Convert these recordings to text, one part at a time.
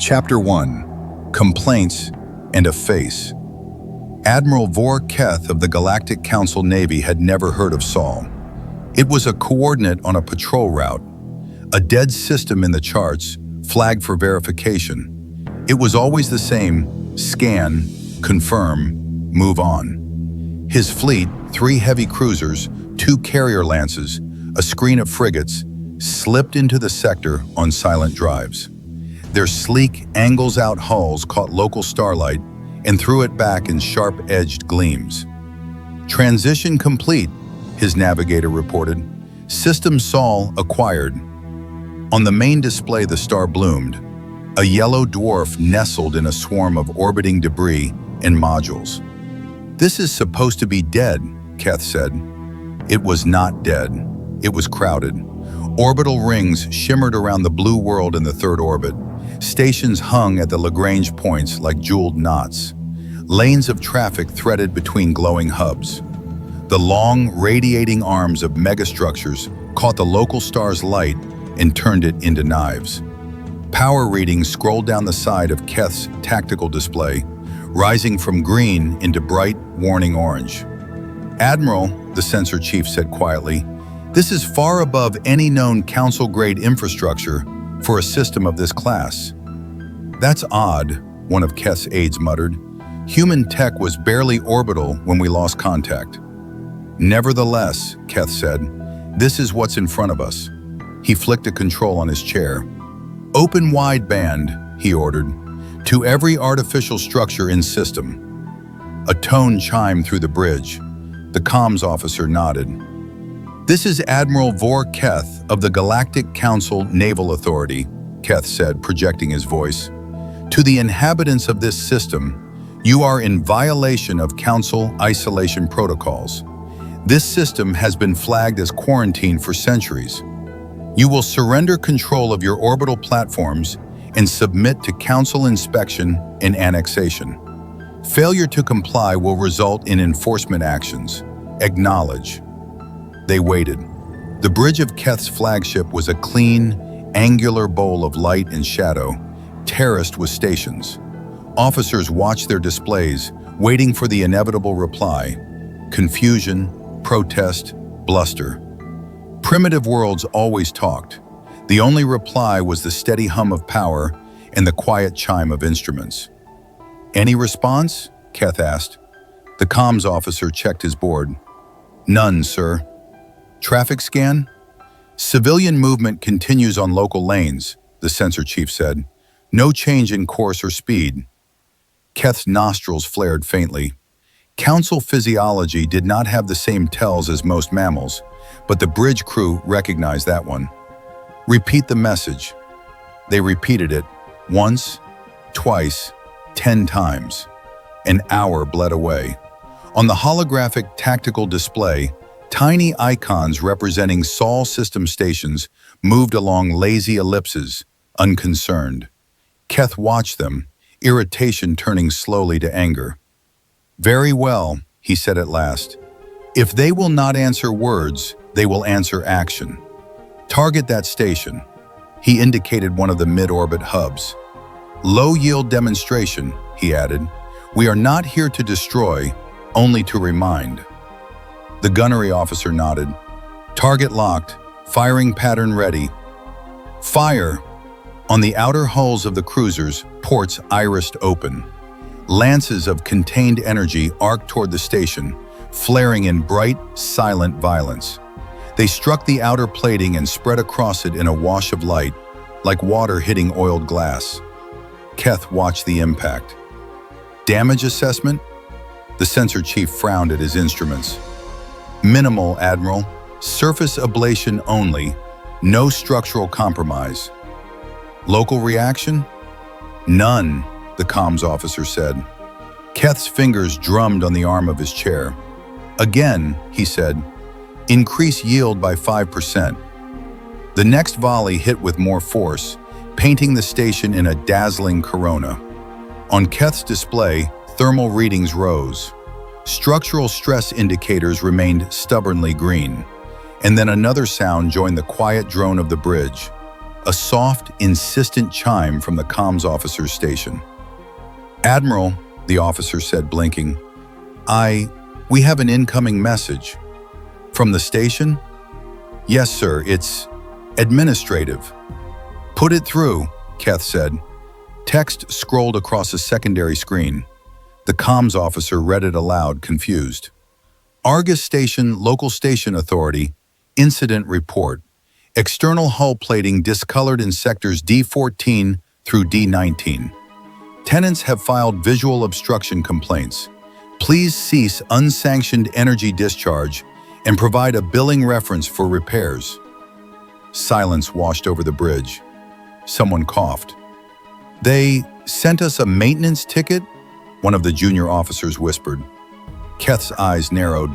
Chapter 1: Complaints and a Face. Admiral Vor Keth of the Galactic Council Navy had never heard of Sol. It was a coordinate on a patrol route, a dead system in the charts, flagged for verification. It was always the same: scan, confirm, move on. His fleet, 3 heavy cruisers, 2 carrier lances, a screen of frigates, slipped into the sector on silent drives. Their sleek, angles-out hulls caught local starlight and threw it back in sharp-edged gleams. "Transition complete," his navigator reported. "System Sol acquired." On the main display, the star bloomed, a yellow dwarf nestled in a swarm of orbiting debris and modules. "This is supposed to be dead," Keth said. It was not dead. It was crowded. Orbital rings shimmered around the blue world in the third orbit. Stations hung at the Lagrange points like jeweled knots. Lanes of traffic threaded between glowing hubs. The long, radiating arms of megastructures caught the local star's light and turned it into knives. Power readings scrolled down the side of Keth's tactical display, rising from green into bright, warning orange. "Admiral," the sensor chief said quietly, "this is far above any known Council-grade infrastructure for a system of this class." "That's odd," one of Keth's aides muttered. "Human tech was barely orbital when we lost contact." "Nevertheless," Keth said, "this is what's in front of us." He flicked a control on his chair. "Open wideband," he ordered, "to every artificial structure in system." A tone chimed through the bridge. The comms officer nodded. "This is Admiral Vor Keth of the Galactic Council Naval Authority," Keth said, projecting his voice. "To the inhabitants of this system, you are in violation of Council isolation protocols. This system has been flagged as quarantine for centuries. You will surrender control of your orbital platforms and submit to Council inspection and annexation. Failure to comply will result in enforcement actions. Acknowledge." They waited. The bridge of Keth's flagship was a clean, angular bowl of light and shadow, terraced with stations. Officers watched their displays, waiting for the inevitable reply: confusion, protest, bluster. Primitive worlds always talked. The only reply was the steady hum of power and the quiet chime of instruments. "Any response?" Keth asked. The comms officer checked his board. "None, sir." "Traffic scan?" "Civilian movement continues on local lanes," the sensor chief said. "No change in course or speed." Keth's nostrils flared faintly. Council physiology did not have the same tells as most mammals, but the bridge crew recognized that one. "Repeat the message." They repeated it, once, twice, 10 times. An hour bled away. On the holographic tactical display, tiny icons representing Sol system stations moved along lazy ellipses, unconcerned. Keth watched them, irritation turning slowly to anger. "Very well," he said at last. "If they will not answer words, they will answer action. Target that station." He indicated one of the mid-orbit hubs. "Low-yield demonstration," he added. "We are not here to destroy, only to remind." The gunnery officer nodded. "Target locked, firing pattern ready." "Fire!" On the outer hulls of the cruisers, ports irised open. Lances of contained energy arced toward the station, flaring in bright, silent violence. They struck the outer plating and spread across it in a wash of light, like water hitting oiled glass. Keth watched the impact. "Damage assessment?" The sensor chief frowned at his instruments. "Minimal, Admiral. Surface ablation only. No structural compromise." "Local reaction?" "None," the comms officer said. Keth's fingers drummed on the arm of his chair. "Again," he said, "increase yield by 5%. The next volley hit with more force, painting the station in a dazzling corona. On Keth's display, thermal readings rose. Structural stress indicators remained stubbornly green. And then another sound joined the quiet drone of the bridge. a soft, insistent chime from the comms officer's station. "Admiral," the officer said, blinking, we have an incoming message." "From the station?" "Yes, sir, it's administrative." "Put it through," Keth said. Text scrolled across a secondary screen. The comms officer read it aloud, confused. "Argus Station, Local Station Authority, Incident Report. External hull plating discolored in sectors D14 through D19. Tenants have filed visual obstruction complaints. Please cease unsanctioned energy discharge and provide a billing reference for repairs." Silence washed over the bridge. Someone coughed. "They sent us a maintenance ticket?" one of the junior officers whispered. Keth's eyes narrowed.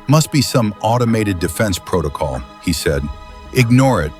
"Must be some automated defense protocol," he said. "Ignore it.